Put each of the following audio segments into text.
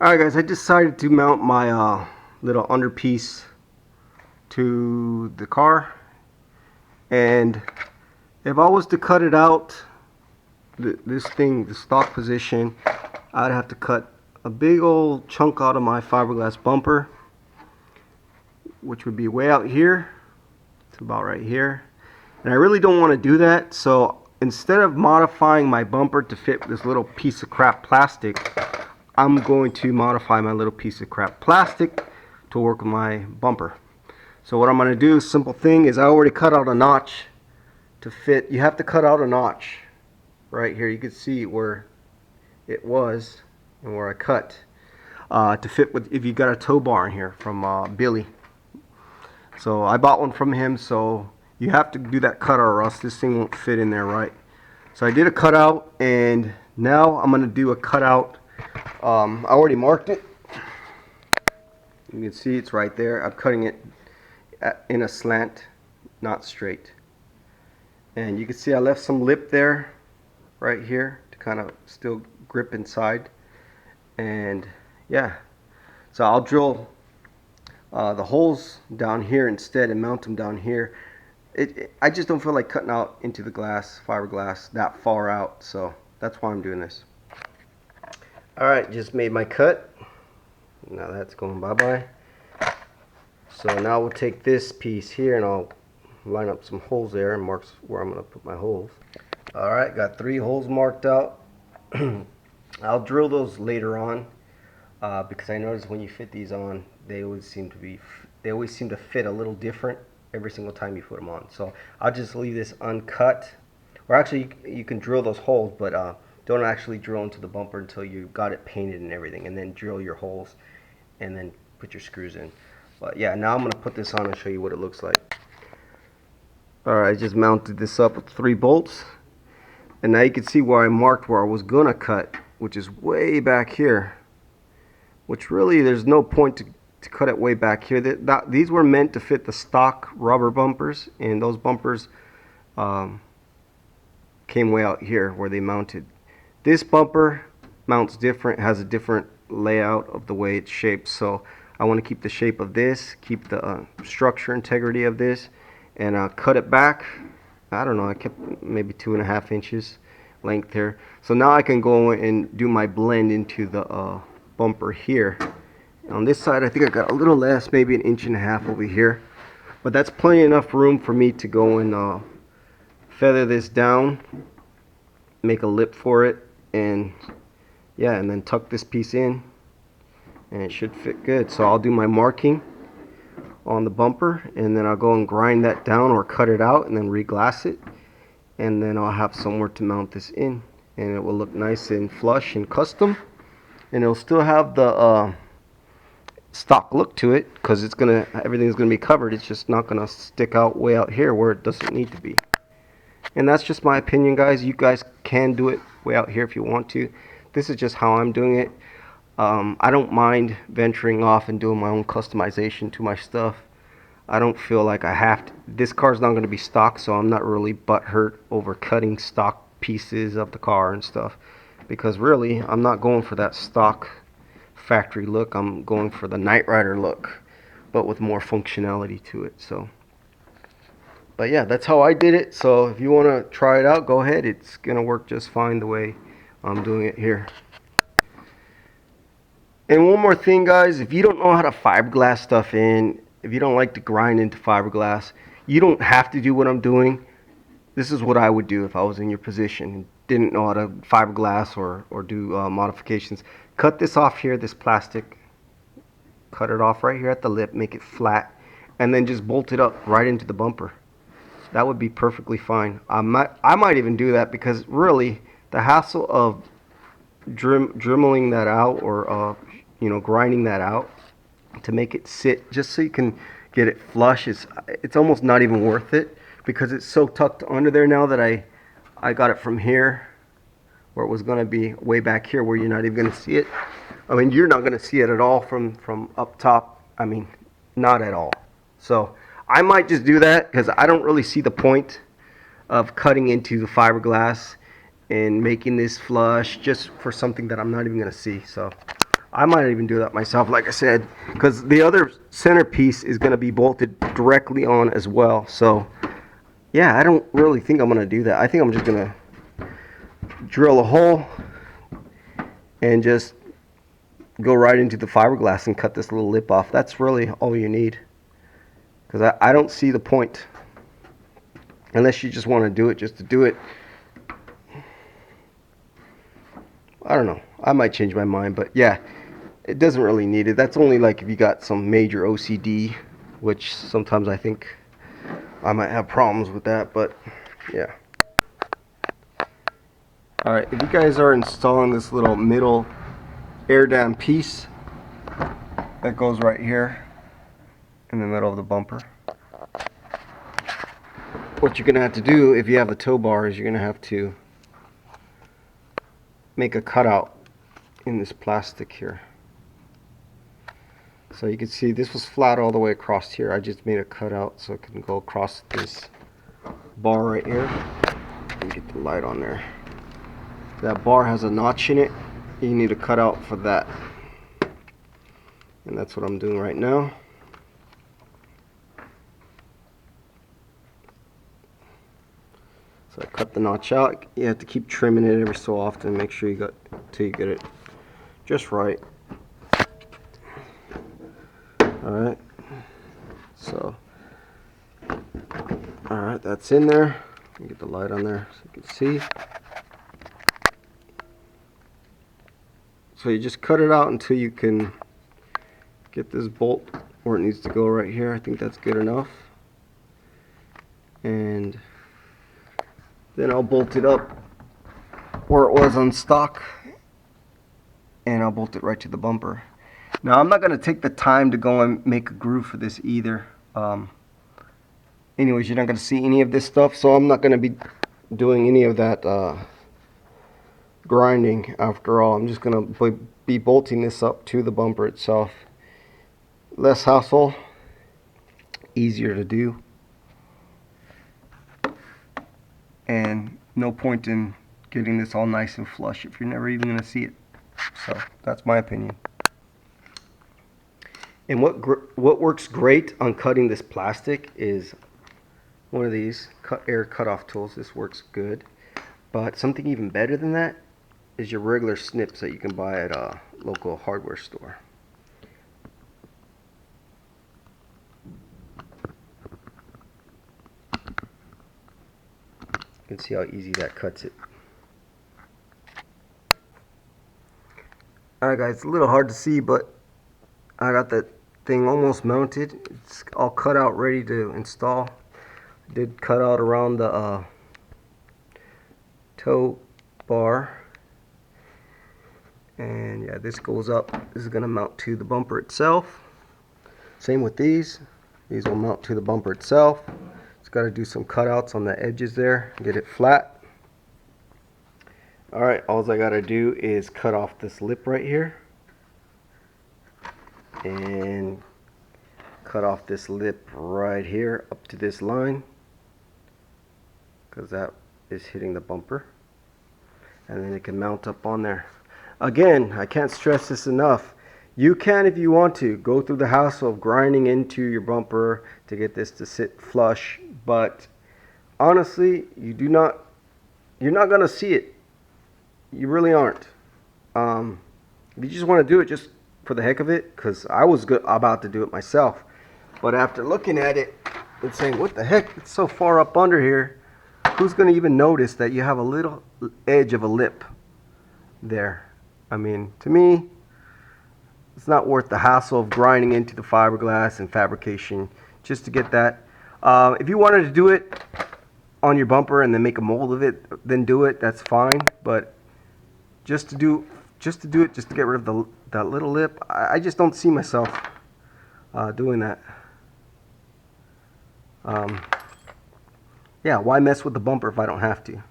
Alright guys, I decided to mount my little underpiece to the car, and if I was to cut it out, this thing, the stock position, I'd have to cut a big old chunk out of my fiberglass bumper, which would be way out here. It's about right here, and I really don't want to do that. So instead of modifying my bumper to fit this little piece of crap plastic, I'm going to modify my little piece of crap plastic to work with my bumper. So what I'm going to do, simple thing, is I already cut out a notch to fit. You have to cut out a notch right here. You can see where it was and where I cut to fit with, if you got a tow bar in here from Billy. So I bought one from him, so you have to do that cutout or else this thing won't fit in there right. So I did a cutout, and now I'm going to do a cutout. I already marked it. You can see it's right there. I'm cutting it in a slant, not straight. And you can see I left some lip there, right here, to kind of still grip inside. And yeah, so I'll drill the holes down here instead and mount them down here. I just don't feel like cutting out into the glass, fiberglass, that far out. So that's why I'm doing this. Alright, just made my cut. Now that's going bye-bye. So now we'll take this piece here and I'll line up some holes there and mark where I'm going to put my holes. Alright, got 3 holes marked out. I'll drill those later on because I noticed when you fit these on, they always seem to fit a little different every single time you put them on. So I'll just leave this uncut. Or actually, you can drill those holes, but don't actually drill into the bumper until you got it painted and everything, and then drill your holes and then put your screws in. But yeah, now I'm going to put this on and show you what it looks like. Alright, I just mounted this up with 3 bolts, and now you can see where I marked where I was going to cut, which is way back here, which really there's no point to cut it way back here. These were meant to fit the stock rubber bumpers, and those bumpers came way out here where they mounted. This bumper mounts different, has a different layout of the way it's shaped, so I want to keep the shape of this, keep the structure integrity of this, and cut it back. I don't know, I kept maybe 2.5 inches length here. So now I can go and do my blend into the bumper here. On this side I think I got a little less, maybe 1.5 inches over here, but that's plenty enough room for me to go and feather this down, make a lip for it, and yeah, and then tuck this piece in, and it should fit good. So I'll do my marking on the bumper, and then I'll go and grind that down or cut it out and then re-glass it, and then I'll have somewhere to mount this in, and it will look nice and flush and custom, and it'll still have the stock look to it because everything's gonna be covered. It's just not gonna stick out way out here where it doesn't need to be. And that's just my opinion, guys. You guys can do it way out here if you want to. This is just how I'm doing it. I don't mind venturing off and doing my own customization to my stuff. I don't feel like I have to. This car's not going to be stock, so I'm not really butthurt over cutting stock pieces of the car and stuff, because really I'm not going for that stock factory look. I'm going for the Knight Rider look, but with more functionality to it. So but yeah, that's how I did it. So if you want to try it out, go ahead. It's gonna work just fine the way I'm doing it here. And one more thing, guys, if you don't know how to fiberglass stuff in, if you don't like to grind into fiberglass, you don't have to do what I'm doing. This is what I would do if I was in your position and didn't know how to fiberglass or do modifications. Cut this off here, this plastic. Cut it off right here at the lip, make it flat, and then just bolt it up right into the bumper. That would be perfectly fine. I might even do that, because really the hassle of dremeling that out or grinding that out to make it sit just so you can get it flush, it's almost not even worth it, because it's so tucked under there now that I got it from here where it was going to be way back here where you're not even going to see it. I mean, you're not going to see it at all from up top. I mean, not at all. So I might just do that because I don't really see the point of cutting into the fiberglass and making this flush just for something that I'm not even going to see. So I might even do that myself, like I said, because the other centerpiece is going to be bolted directly on as well. So, yeah, I don't really think I'm going to do that. I think I'm just going to drill a hole and just go right into the fiberglass and cut this little lip off. That's really all you need, because I don't see the point, unless you just want to do it just to do it. I don't know. I might change my mind, but yeah, it doesn't really need it. That's only like if you got some major OCD, which sometimes I think I might have problems with that, but yeah. Alright, if you guys are installing this little middle air dam piece that goes right here in the middle of the bumper, what you're going to have to do if you have the tow bar is you're going to have to make a cutout in this plastic here. So you can see this was flat all the way across here. I just made a cutout so it can go across this bar right here. Let me get the light on there. That bar has a notch in it. You need a cutout for that. And that's what I'm doing right now. So I cut the notch out. You have to keep trimming it every so often. Make sure you got till you get it just right. Alright. So alright, that's in there. Let me get the light on there so you can see. So you just cut it out until you can get this bolt where it needs to go right here. I think that's good enough. And then I'll bolt it up where it was on stock, and I'll bolt it right to the bumper. Now I'm not going to take the time to go and make a groove for this either. Anyways, you're not going to see any of this stuff, so I'm not going to be doing any of that grinding after all. I'm just going to be bolting this up to the bumper itself. Less hassle, easier to do, and no point in getting this all nice and flush if you're never even going to see it. So that's my opinion. And what works great on cutting this plastic is one of these air cutoff tools. This works good, but something even better than that is your regular snips that you can buy at a local hardware store. You can see how easy that cuts it. Alright guys, it's a little hard to see, but I got that thing almost mounted. It's all cut out, ready to install. I did cut out around the tow bar. And yeah, this goes up. This is going to mount to the bumper itself. Same with these. These will mount to the bumper itself. It's got to do some cutouts on the edges there, get it flat. Alright, all I got to do is cut off this lip right here. And cut off this lip right here up to this line, because that is hitting the bumper. And then it can mount up on there. Again, I can't stress this enough. You can, if you want to, go through the hassle of grinding into your bumper to get this to sit flush, but honestly, you're not going to see it. You really aren't. If you just want to do it just for the heck of it, because I was about to do it myself, but after looking at it and saying, what the heck, it's so far up under here, who's going to even notice that you have a little edge of a lip there? I mean, to me, it's not worth the hassle of grinding into the fiberglass and fabrication just to get that. If you wanted to do it on your bumper and then make a mold of it, then do it. That's fine. But just to do it, just to get rid of that little lip, I just don't see myself doing that. Yeah, why mess with the bumper if I don't have to?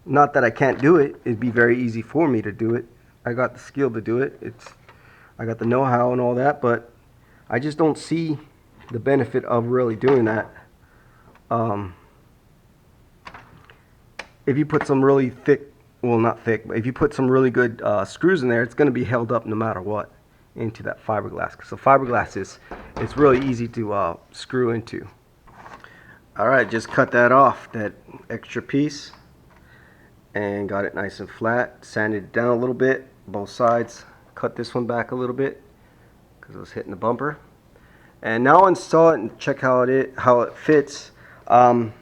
Not that I can't do it. It'd be very easy for me to do it. I got the skill to do it. I got the know-how and all that, but I just don't see the benefit of really doing that. If you put some really thick well, not thick, but if you put some really good screws in there, it's going to be held up no matter what into that fiberglass. So fiberglass it's really easy to screw into. All right, just cut that off, that extra piece, and got it nice and flat. Sanded it down a little bit, both sides. Cut this one back a little bit because it was hitting the bumper. And now install it and check how it fits. Again,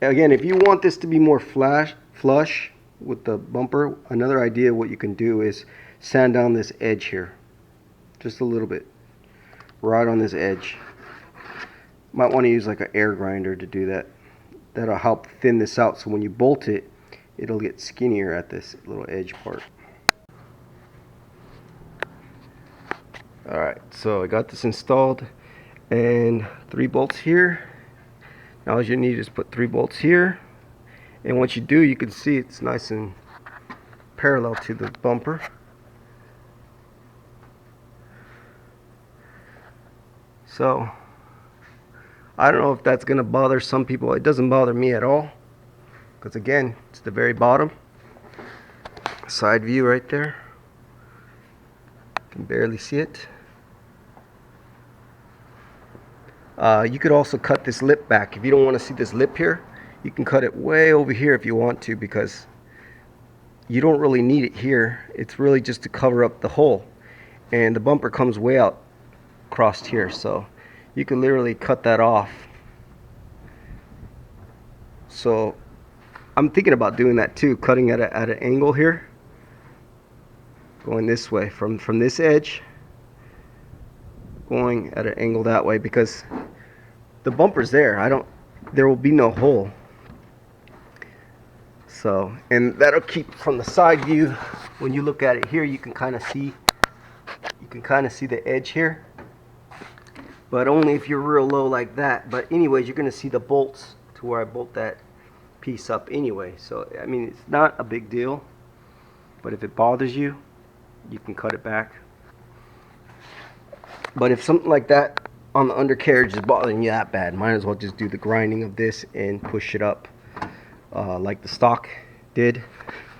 if you want this to be more flush with the bumper, another idea what you can do is sand down this edge here just a little bit, right on this edge. Might want to use like an air grinder to do that. That'll help thin this out, so when you bolt it, it'll get skinnier at this little edge part. Alright, so I got this installed, and 3 bolts here. Now all you need is put 3 bolts here, and once you do, you can see it's nice and parallel to the bumper. So I don't know if that's going to bother some people. It doesn't bother me at all, because again, it's the very bottom. Side view right there. You can barely see it. You could also cut this lip back. If you don't want to see this lip here, you can cut it way over here if you want to, because you don't really need it here. It's really just to cover up the hole, and the bumper comes way out across here, so you can literally cut that off. So I'm thinking about doing that too, cutting at an angle here, going this way from this edge, going at an angle that way, because the bumper's there. There will be no hole. So, and that'll keep from the side view. When you look at it here, you can kind of see the edge here, but only if you're real low like that. But anyways, you're going to see the bolts to where I bolt that piece up anyway. So I mean, it's not a big deal, but if it bothers you, you can cut it back. But if something like that on the undercarriage is bothering you that bad, might as well just do the grinding of this and push it up like the stock did.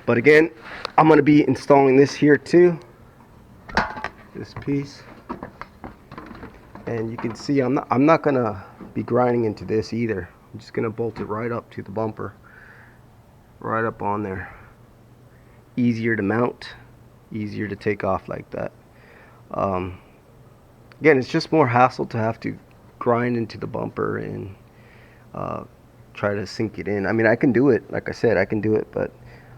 But again, I'm going to be installing this here too, this piece, and you can see I'm not going to be grinding into this either. I'm just going to bolt it right up to the bumper, right up on there. Easier to mount, easier to take off like that. Again, it's just more hassle to have to grind into the bumper and try to sink it in. I mean, I can do it, like I said, I can do it, but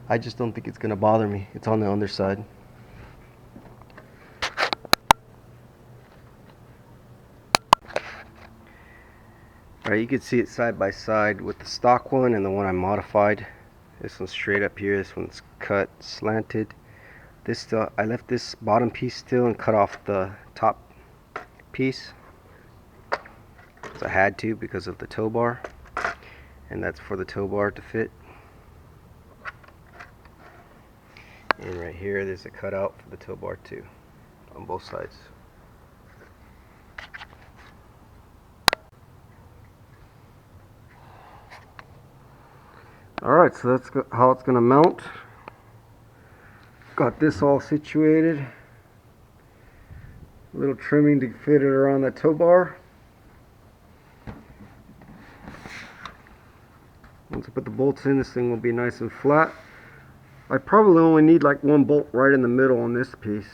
I just don't think it's going to bother me. It's on the underside. Alright, you can see it side by side with the stock one and the one I modified. This one's straight up here, this one's cut, slanted. This still, I left this bottom piece still and cut off the top piece, because I had to, because of the tow bar, and that's for the tow bar to fit. And right here there's a cutout for the tow bar too, on both sides. Alright, so that's how it's going to mount. Got this all situated. A little trimming to fit it around the tow bar. Once I put the bolts in, this thing will be nice and flat. I probably only need like 1 bolt right in the middle on this piece.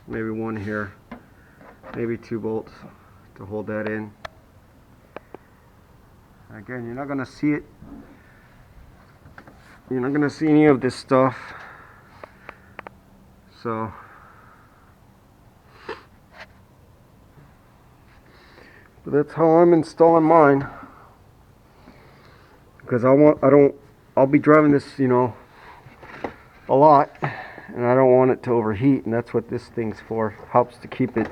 Maybe 1 here. Maybe 2 bolts to hold that in. Again, you're not going to see it. You're not going to see any of this stuff. So but that's how I'm installing mine, because I'll be driving this, you know, a lot, and I don't want it to overheat, and that's what this thing's for. Helps to keep it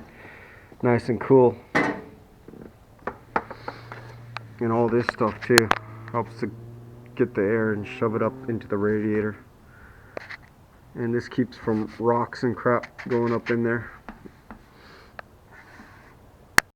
nice and cool. And all this stuff too helps to get the air and shove it up into the radiator. And this keeps from rocks and crap going up in there.